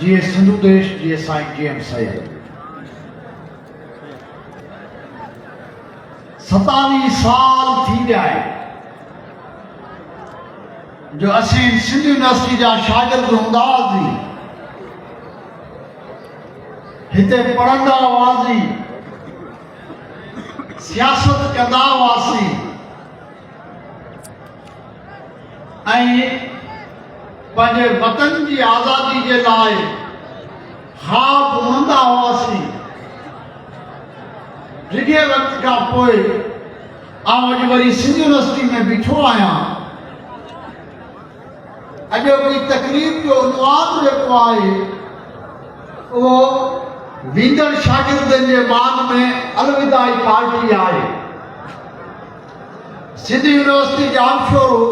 जीअं सिंधु देश जीअं साईं GM सैयद 27 साल थी विया आहिनि जो असीं सिंधु यूनिवर्सिटी जा शागिर्द हूंदा हुआसीं, हिते पढ़ंदा हुआसीं, सियासत कंदा हुआसीं ऐं पंहिंजे वतन जी आज़ादी जे लाइ ख़्वाब बुणंदा हुआसीं। डिघे वक़्त खां पोइ आउं अॼु वरी सिंधु यूनिवर्सिटी में बीठो आहियां। अॼोकी तकलीफ़ जो उनवान जेको आहे उहो वींदड़ शागिर्दनि जे मान में अलविदाई पार्टी आहे। सिंधु यूनिवर्सिटी जामशोरो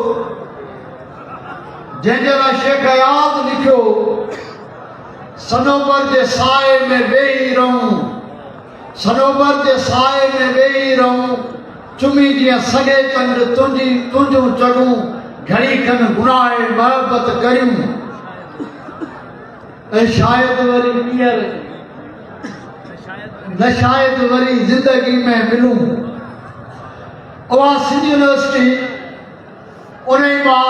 जंहिंजे लाइ शेख हयात लिखियो, सनोबर जे साए में वेही रहूं, सनोबर जे साए में वेही रहूं, चुमी जीअं सॻे चंड तुंहिंजूं चढ़ूं, घड़ी खन गुनाह मोहबत करियूं ऐं शायदि वरी ॿीहर न शायदि वरी ज़िंदगी में मिलूं। उहा सिंधु यूनिवर्सिटी उन मां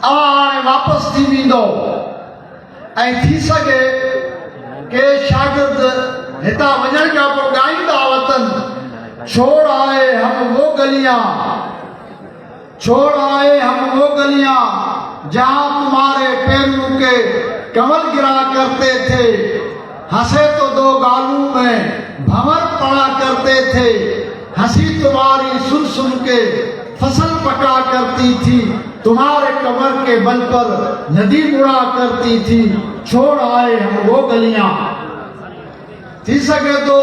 हाणे वापसि थी वेंदो ऐं थी सघे के शागिर्द हितां वञण खां पोइ ॻाईंदा वतन, छोड़ आए हम वो गलियां, छोड़ आए हम वो गलियां जहां तुम्हारे पैरों के कमल गिरा करते थे, हंसे तो दो गालों में भंवर पड़ा करते थे, हंसी तुम्हारी सुन सुन के फसल पका करती थी, तुम्हारे कमर के बल पर नदी उड़ा करती थी, छोड़ आए हम वो गलियां। थी सके तो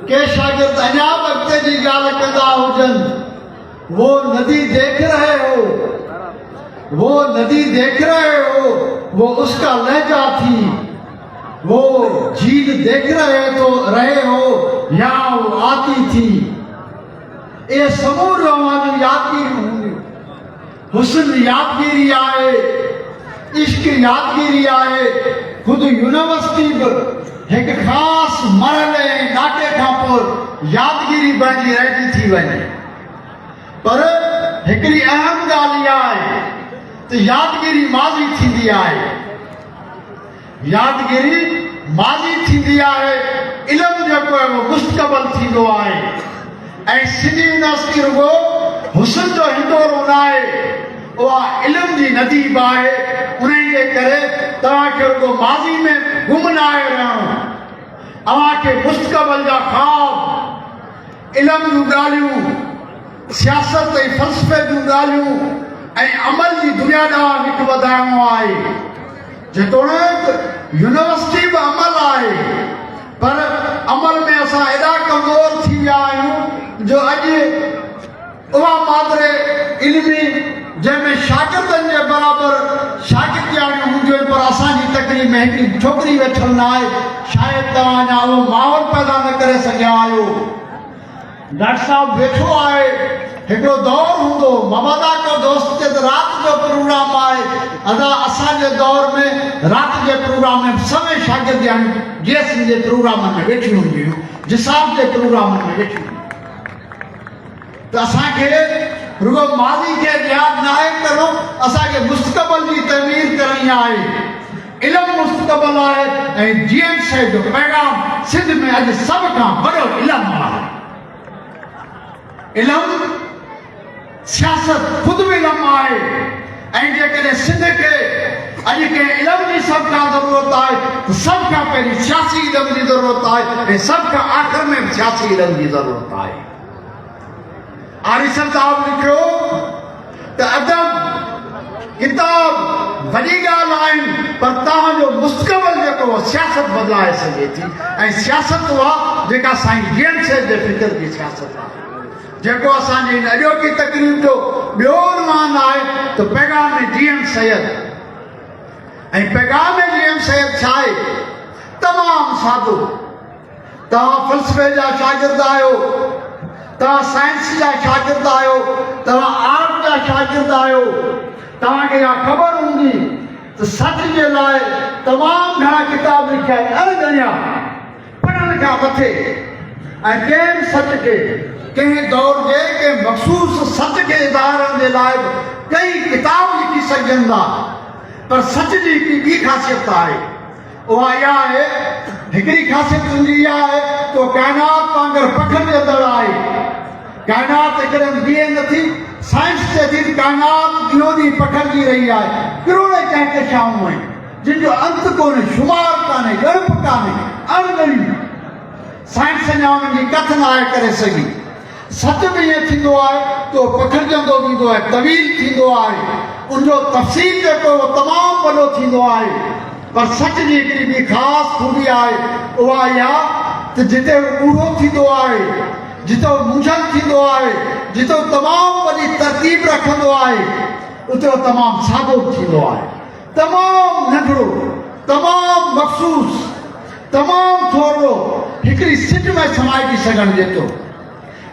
के शागिर्द अञा वक़्त जी ॻाल्हि कंदा हुजनि, वो नदी देख रहे हो, वो नदी देख रहे हो, वो उसका लहजा थी, वो झील देख रहे हो यहाँ वो आती थी। ये समूह हमारी यादगिरी होंगी, हुस्न यादगिरी आए, इश्क यादगिरी आए। खुद यूनिवर्सिटी बि एक ख़ासि मरहले ऐं ॾाके खां पोइ यादगिरी बणिजी रहिजी थी वञे। पर हिकिड़ी अहम ॻाल्हि इहा आहे त यादगिरी माज़ी थींदी आहे, यादगिरी माज़ी थींदी आहे, इल्मु जेको आहे उहो मुस्तक़बिल थींदो आहे। ऐं सिंधु यूनिवर्सिटी रुगो हुस्न जो हिंदोरो न आहे, उहा इल्म जी नदी बि आहे। उन जे करे तव्हांखे रुगो माज़ी में गुम न आहे रहणो, तव्हांखे मुस्तक़बिल जा ख़्वाब, इल्म जूं ॻाल्हियूं, सियासत ऐं फ़लसफ़े जूं ॻाल्हियूं ऐं अमल जी दुनिया ॾांहुं हिकु वधाइणो आहे। जेतोणीकि यूनिवर्सिटी बि अमल आहे, पर अमल में असां एॾा कमज़ोर थी विया आहियूं जो अॼु उहा मादरे इल्मी जंहिंमें शागिर्दनि जे बराबरि शागिर्दियाणियूं हूंदियूं आहिनि, पर असांजी तकलीफ़ में हिकिड़ी छोकिरी वेठल न आहे। शायदि तव्हां अञा उहो माहौल पैदा न करे सघिया आहियो। डॉक्टर साहब वेठो आहे, हिकिड़ो दौर हूंदो, मबादा को दोस्त ते त राति जो प्रोग्राम आहे। असांजे दौर में राति जे प्रोग्राम में सभई शागिर्दियाणियूं GS जे प्रोग्रामनि में वेठियूं हूंदियूं, जिसाब जे प्रोग्रामनि में वेठियूं। त असांखे रुगो माज़ी खे यादि न आहे करणो, असांखे मुस्तक़बिल जी तमीर करणी आहे। इल्मु मुस्तक़बिल आहे ऐं GM साहिब जो पैगाम सिंध में अॼु सभ खां वॾो इल्मु आहे। इल्मु सियासत ख़ुदि बि इल्मु आहे ऐं जेकॾहिं सिंध खे अॼु कंहिं इल्म जी सभ खां ज़रूरत आहे त सभ खां पहिरीं सियासी इल्म जी ज़रूरत आहे ऐं सभ खां आख़िर में सियासी इल्म जी ज़रूरत आहे। आरिसन साहब लिखियो त अदब किताब वॾी ॻाल्हि आहिनि, पर तव्हांजो मुस्तक़बिल जेको सियासत बदिलाए सघे थी। ऐं सियासत उहा जेका साईं GM साहिब जे फ़िक्र जी सियासत आहे, जेको असांजी अॼोकी तकलीफ़ जो ॿियो उनवान आहे त पैगाम GM सैयद। ऐं पैगाम GM सैयद छा आहे? तमामु सादो। तव्हां फ़लसफ़े जा शागिर्द आहियो, तव्हां साइंस जा शागिर्द आहियो, तव्हां आर्ट जा शागिर्द आहियो। तव्हांखे इहा ख़बर हूंदी त तो सच के लाइ तमाम घणा किताब लिखिया आहिनि अणगणिया पढ़ण खां मथे ऐं कंहिं सच के कंहिं दौर जे कंहिं मख़सूस सच के इज़हारण जे लाइ कई किताब लिखी सघजनि था पर सच जी हिकिड़ी ॿी ख़ासियत आहे उहा इहा आहे हिकिड़ी ख़ासियत हुनजी इहा आहे तो काइनात वांगुरु पखनि जे अंदरि आहे काइनात हिकदमि बीहे नथी साइंस चए थी काइनात ॾींहों ॾींहुं पखिड़िजी रही आहे किरोड़े कहकशाऊं आहिनि जिन जो अंत कोन्हे शुमार कान्हे ॻणप कान्हे अणगणियूं साइंस अञा उन्हनि जी कथ न आहे करे सघी सच बि ईअं थींदो आहे तो पखिड़जंदो वेंदो आहे तवील थींदो आहे उनजो तफ़सील जेको तमामु वॾो थींदो आहे पर सच जी हिकिड़ी ॿी ख़ासि ख़ूबी आहे उहा इहा त जिते ॿूढ़ो थींदो आहे जिते मुंझल थींदो आहे जिते तमामु वॾी तरतीब रखंदो आहे उते तमामु सादो थींदो आहे तमामु नंढड़ो तमामु मख़सूस तमामु थोरो हिकिड़ी सिट में समाइजी सघण जेतिरो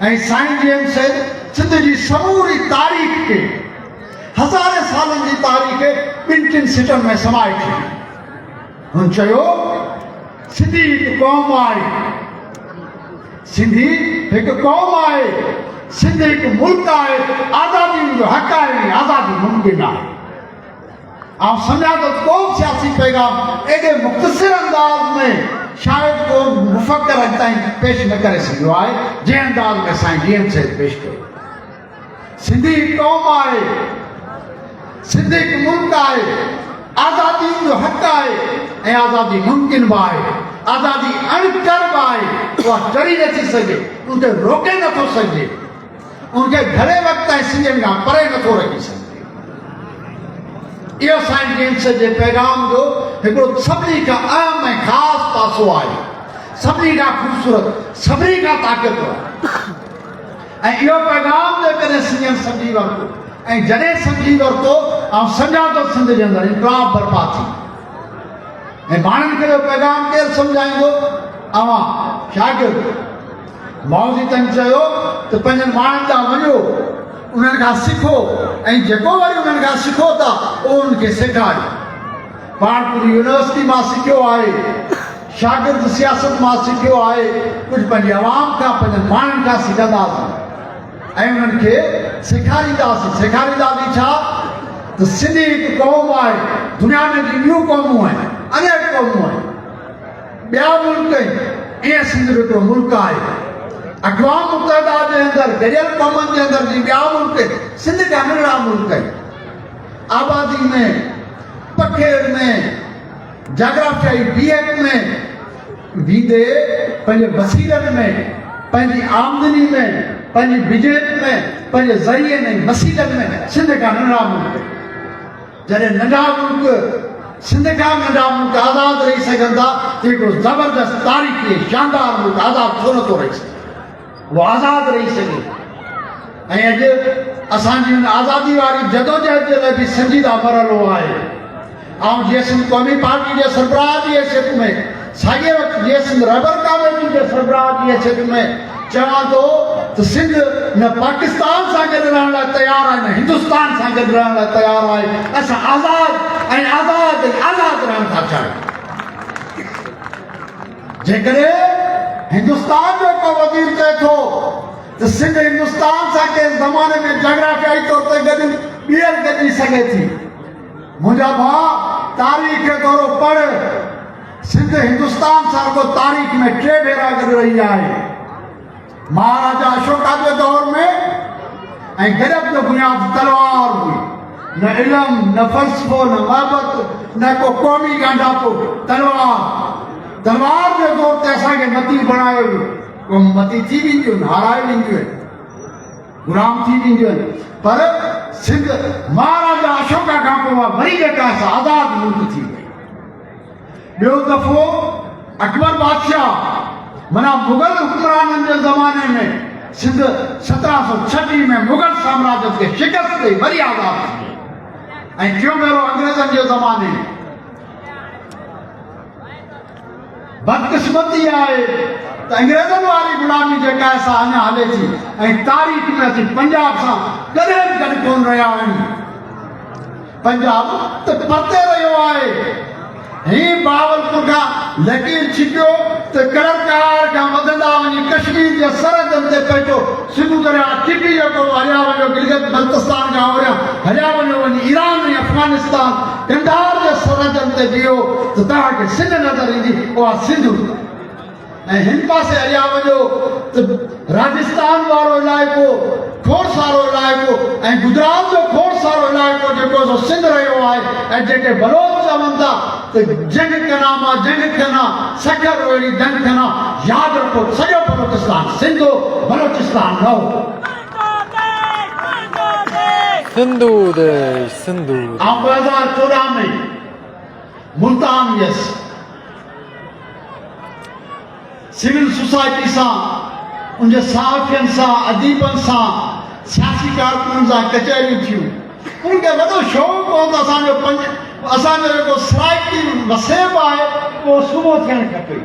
ऐं साईं जन सिंध जी समूरी तारीख़ खे हज़ारे सालनि जी तारीख़ ॿिनि टिनि सिटनि में समाए छॾी हुन चयो सिंधी हिकु क़ौम आहे सिंधी हिकु क़ौम आहे सिंध हिकु मुल्क आहे आज़ादी जो हक़ आहे आज़ादी मुमकिन आहे ऐं सम्झा त को बि सियासी पैगाम एॾे मुख़्तसिर अंदाज़ में शायदि को मुफ़क्कर अॼु ताईं पेश न करे सघियो आहे जंहिं अंदाज़ में साईं जीअं साहिब पेश कयो सिंधी हिकु क़ौम आहे सिंध हिकु मुल्क आहे आज़ादी जो हक़ आहे ऐं आज़ादी मुमकिन बि आहे आज़ादी अणकर बि आहे उहा टरी नथी सघे उनखे रोके नथो सघे उनखे घणे वक़्त ऐं सिंधियुनि खां परे नथो रखी सघे इहो साईं जेम्स जे पैगाम जो हिकिड़ो सभिनी खां अहम ऐं ख़ासि पासो आहे सभिनी खां ख़ूबसूरत सभिनी खां ताक़तवर ऐं इहो पैगाम जेकॾहिं सिंधियुनि सम्झी वरितो ऐं जॾहिं सम्झी वरितो ऐं सम्झा थो सिंध जे अंदरि इनकलाब बर्बाद थी ऐं माण्हुनि खे इहो पैगाम केरु सम्झाईंदो अवां शागिर्द मौजूदनि चयो त पंहिंजनि माण्हुनि ॾांहुं वञो उन्हनि खां सिखो ऐं जेको वरी उन्हनि खां सिखो था उहो उनखे सेखारियो पाण पूरी यूनिवर्सिटी मां सिखियो आहे शागिर्द सियासत मां सिखियो आहे कुझु पंहिंजी आवाम खां पंहिंजनि माण्हुनि खां सिखंदासीं ऐं उन्हनि खे सेखारींदासीं छा त सिंधी हिकु क़ौम आहे दुनिया में जी ॿियूं क़ौमूं आहिनि अनेक क़ौमूं आहिनि ॿिया मुल्क आहिनि ईअं सिंध हिकिड़ो मुल्क आहे अक़वाम मुतहदा जे अंदरि गॾियल क़ौमनि जे अंदरि जी ॿिया मुल्क आहिनि सिंध जा नंढड़ा मुल्क आहिनि आबादी में पखेड़ में जाग्राफियाई बीहक में वीदे पंहिंजे वसीलनि में पंहिंजी आमदनी में पंहिंजी बिजनेस में पंहिंजे ज़रिए में वसीलनि में सिंध का नंढड़ा मुल्क जॾहिं नंढा मुल्क सिंध खां नंढा मुल्क आज़ाद रही सघनि था त हिकिड़ो ज़बरदस्त तारीख़ी शानदार मुल्क आज़ाद छो नथो रही सघे वो आज़ाद रही सघे ऐं अॼु असांजी हुन आज़ादी वारी जदोजहद जे लाइ बि संजीदा मरहलो आहे ऐं जीअं सिंध क़ौमी पार्टी जे सरबराह जी हैसियत में साॻिए वक़्तु जीअं सिंध रहबर कमेटी जे सरबराह जी हैसियत में चवां थो त सिंध न पाकिस्तान सां गॾु रहण लाइ तयारु आहे न हिंदुस्तान सां गॾु रहण लाइ तयारु आहे असां आज़ाद रहण था चाहियूं जेकॾहिं हिंदुस्तान जो को वज़ीर चए थो त सिंध हिंदुस्तान सां कंहिं ज़माने में जोग्राफियाई तौर ते गॾु ॿीहर गॾिजी सघे थी मुंहिंजा भाउ तारीख़ थोरो पढ़ सिंध हिंदुस्तान सां को तारीख़ में 3 भेरा गॾु रही आहे महाराजा अशोका जे दौर में ऐं गजब जो बुनियाद तलवार हुई न इल्म न फ़लसफ़ो न महबत न को क़ौमी ॻंढापो तलवार जे ज़ोर ते असांखे मती बणायो वियो मती थी वेंदियूं आहिनि हाराए वेंदियूं आहिनि गुलाम थी वेंदियूं आहिनि पर सिंध महाराजा अशोका खां पोइ वरी जेका आज़ाद मुल्क थी वई ॿियो दफ़ो अकबर बादशाह माना मुग़ल हुक्मराननि जे ज़माने में सिंध 1736 में मुग़ल साम्राज्य खे शिकस्त ॾेई वरी आज़ाद थी वई ऐं टियों भेरो अंग्रेज़नि जे ज़माने में बदकिस्मती आहे त अंग्रेज़नि वारी गुलामी जेका असां अञा हले थी ऐं तारीख़ में असीं पंजाब सां कॾहिं बि गॾु कोन रहिया आहियूं पंजाब त परते रहियो आए ही बावलपुर का लकीर छिपियो तो कड़कार का मददा वनी कश्मीर जे सरहदन ते पहुंचो सिंधु दरिया टिपी को हरिया वनो गिलगित बल्तिस्तान का हो हरिया वनो वनी ईरान ने अफगानिस्तान कंधार जे सरहदन ते बियो तो ता के सिंध नजर इंदी ओ सिंधु हिन पासे हरिया वनो तो राजस्थान वारो इलाइको खोड़ सारो इलाइको गुजरात जो खोड़ सारो इलाइको जेको सो सिंध रहियो आहे जेके बलोच चवनि था तो जंग कना मां जंग कना सखर रोड़ी जंग कना याद रखो सॼो बलोचिस्तान सिंधु बलोचिस्तान न हो सिंधु देश सिंधु 2014 में मुल्तान वियसि सिविल सोसाइटी सां उनजे सहाफ़ियनि सां अदीबनि सां सियासी कारकुननि सां कचहरियूं थियूं उनखे वॾो शौक़ु हो त असांजो जेको सराइकी वसेब आहे उहो सुबुह थियणु खपे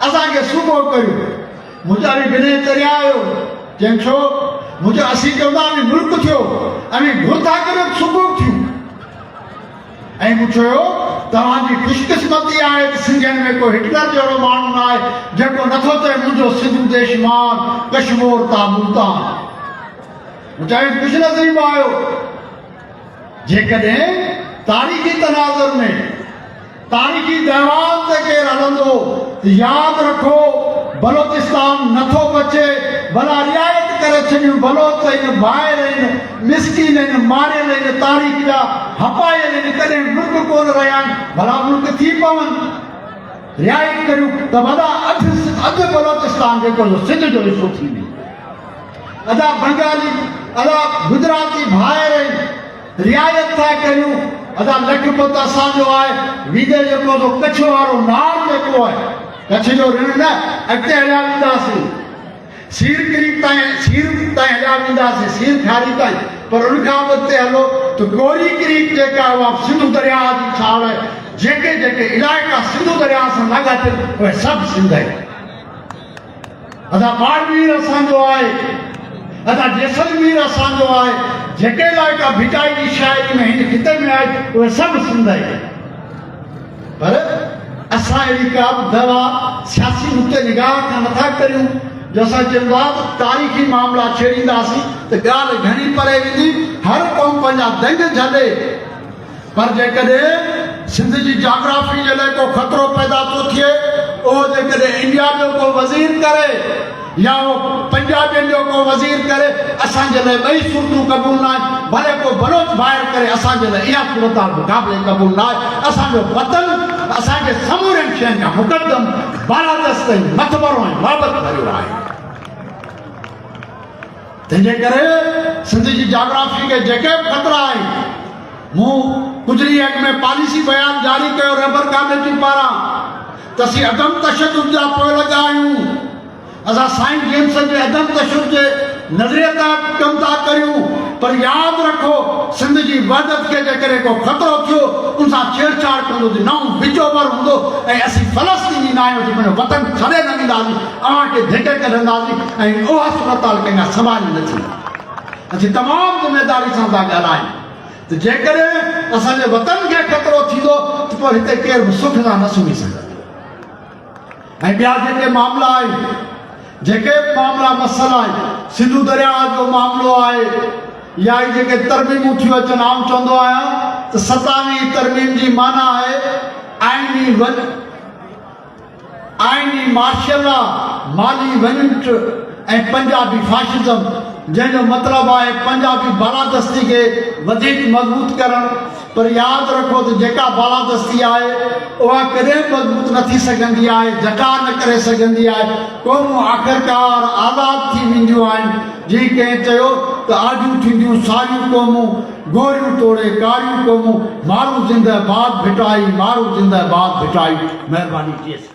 असांखे सुबुह करियो मुंहिंजा बि बिने तरिया आयो चइनि छो मुंहिंजो असीं चवंदा आहियूं मुल्क थियो ऐं घुरता करे सुबुह थियूं ऐं मूं चयो तव्हांजी ख़ुशकिस्मती आहे त सिंधियुनि में को हिटलर जहिड़ो माण्हू न आहे जेको नथो चए मुंहिंजो सिंधु देश मान कश्मीर ता मुल्तान मूं चयो ख़ुशनसीब आहियो जेकॾहिं तारीख़ी तनाज़ुर में तारीख़ी दहवान ते केरु हलंदो त यादि रखो बलोचिस्तान नथो बचे भला रियायत करे छॾियूं बलोच आहिनि ॿाहिरि आहिनि मिसकिन आहिनि मारियल आहिनि तारीख़ जा हपायल आहिनि कॾहिं मुल्क कोन रहिया आहिनि भला मुल्क थी पवनि रियायत करियूं त वॾा अधु बलोचिस्तान जेको सिंध जो हिसो थी वेंदो अदा बंगाली अदा गुजराती ॿाहिरि आहिनि रियायत था करियूं अदा लखपत असांजो आहे विदे जेको सो कच्छ वारो नाल जेको आहे कच्छ जो ऋण न अॻिते हलिया वेंदासीं सीर करीब ताईं हलिया वेंदासीं सीर खारी ताईं पर उनखां अॻिते हलो त गोरी करीब जेका उहा सिंधु दरिया जी छाड़ आहे जेके जेके इलाइक़ा सिंधु दरिया सां लाॻापियल उहे सभु सिंध आहिनि अदा बाड़मेर असांजो आहे अदा जैसलमेर असांजो आहे जेके इलाइक़ा भिटाई जी शाइरी में हिन खिते में आहे उहे सभु सिंध आहिनि पर असां अहिड़ी का बि दवा सियासी नुक़्ते निगाह खां नथा करियूं जो असां चवंदा तारीख़ी मामला छेड़ींदासीं त ॻाल्हि घणी परे वेंदी हर क़ौम पंहिंजा दंग झले पर जेकॾहिं सिंध जी जाग्राफी जे लाइ को ख़तरो पैदा थो थिए उहो जेकॾहिं इंडिया जो को वज़ीर करे या वो पंजाबियुनि जो को वज़ीर करे असांजे लाइ ॿई सूरतूं क़बूल न आहिनि भले को बलोच ॿाहिरि करे असांजे लाइ इहा सूरत मुक़ाबले क़बूल न आहे असांजो वतन असांजे समूरनि शयुनि खां मुक़दम बालादस्त ऐं मथबरो ऐं बाबत भरियो आहे तंहिंजे करे सिंध जी जाग्राफी खे जेके बि ख़तरा आहिनि मूं कुझु ॾींहं अॻु में पॉलिसी बयान जारी कयो रबर कमेटी पारां त असीं अदम तशदुद जा पोइ लॻा आहियूं असां साइंस गेम्स जे अदम तशदुद जे नज़रिए तां कमु था करियूं पर यादि रखो सिंध जी वहदत खे जेकॾहिं को ख़तरो थियो उन सां छेड़छाड़ कंदो त नओं विचोबर हूंदो ऐं असीं फ़लस्तीनी न आहियूं पंहिंजो वतन छॾे न ॾींदासीं अव्हांखे धिके कंदासीं ऐं उहा सूरत कंहिंखां संभाली न थींदी असीं तमामु ज़िमेदारी सां था ॻाल्हायूं त जेकॾहिं असांजे वतन खे ख़तरो थींदो त पोइ हिते केरु बि सुख सां न सुम्ही सघंदो ऐं ॿिया जेके मामला आहिनि जेके मामला मसइला आहिनि सिंधु दरिया जो मामिलो आहे या जेके तरमीमूं थियूं अचनि आउं चवंदो आहियां त 27वीं तरमीम जी माना आहे आइनी मार्शल लॉ माली वञट ऐं पंजाबी फाशिज़म जंहिंजो मतिलबु आहे पंजाबी बालादस्ती खे वधीक मज़बूत करणु पर यादि रखो त जेका बालादस्ती आहे उहा कॾहिं मज़बूत न थी सघंदी आहे जका न करे सघंदी आहे क़ौमूं आख़िरकार आज़ाद थी वेंदियूं आहिनि जीअं कंहिं चयो त आजूं थींदियूं सारियूं क़ौमूं गोरियूं तोड़े कारियूं क़ौमूं माण्हू ज़िंदाबाद भिटाई माण्हू ज़िंदाबाद भिटाई महिरबानी थी